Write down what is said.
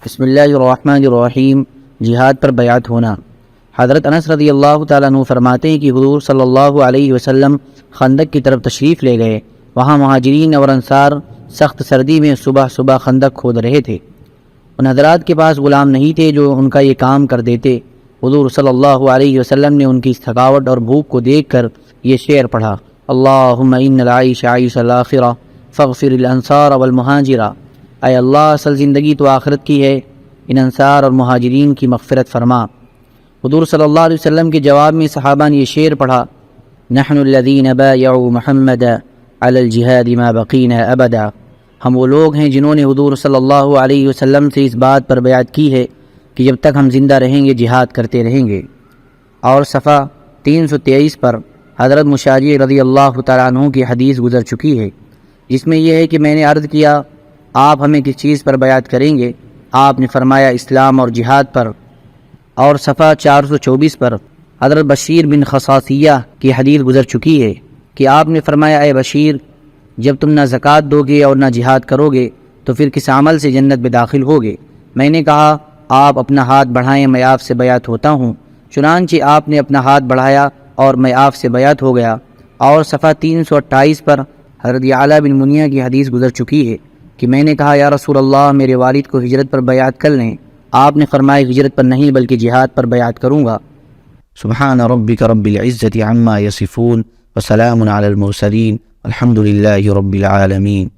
بسم اللہ الرحمن الرحیم۔ جہاد پر بیعت ہونا۔ حضرت انس رضی اللہ تعالیٰ عنہ فرماتے ہیں کہ حضور صلی اللہ علیہ وسلم خندق کی طرف تشریف لے گئے۔ وہاں مہاجرین اور انصار سخت سردی میں صبح صبح خندق کھود رہے تھے۔ ان حضرات کے پاس غلام نہیں تھے جو ان کا یہ کام کر دیتے۔ حضور صلی اللہ علیہ وسلم نے ان کی اس تھکاوٹ اور بھوک کو دیکھ کر یہ شعر پڑھا: اللہم ان العیش عیش الآخرہ فاغفر الانصار والمہاجرہ۔ اے اللہ، اصل زندگی تو آخرت کی ہے، ان انصار اور مہاجرین کی مغفرت فرما۔ حضور صلی اللہ علیہ وسلم کے جواب میں صحابہ نے یہ شعر پڑھا: نحن الذین بایعوا محمد علی الجہاد ما بقینا ابدا۔ ہم وہ لوگ ہیں جنہوں نے حضور صلی اللہ علیہ وسلم سے اس بات پر بیعت کی ہے کہ جب تک ہم زندہ رہیں گے جہاد کرتے رہیں گے۔ اور صفحہ 323 پر حضرت مشاجع رضی اللہ تعالیٰ عنہ کی حدیث گزر چکی ہے، جس میں یہ ہے کہ میں نے عرض کیا آپ ہمیں کس چیز پر بیعت کریں گے؟ آپ نے فرمایا اسلام اور جہاد پر۔ اور صفحہ 424 پر حضرت بشیر بن خصاصیہ کی حدیث گزر چکی ہے کہ آپ نے فرمایا اے بشیر، جب تم نہ زکوٰۃ دو گے اور نہ جہاد کرو گے تو پھر کس عمل سے جنت میں داخل ہوگے؟ میں نے کہا آپ اپنا ہاتھ بڑھائیں، میں آپ سے بیعت ہوتا ہوں۔ چنانچہ آپ نے اپنا ہاتھ بڑھایا اور میں آپ سے بیعت ہو گیا۔ اور صفحہ 328 پر حضرت یعلا بن منیہ کی حدیث گزر چکی ہے کہ میں نے کہا یا رسول اللہ، میرے والد کو ہجرت پر بیعت کر لیں۔ آپ نے فرمایا ہجرت پر نہیں بلکہ جہاد پر بیعت کروں گا۔ سبحان ربک رب العزة عما یصفون وسلام علی المرسلین الحمد للہ رب العالمین۔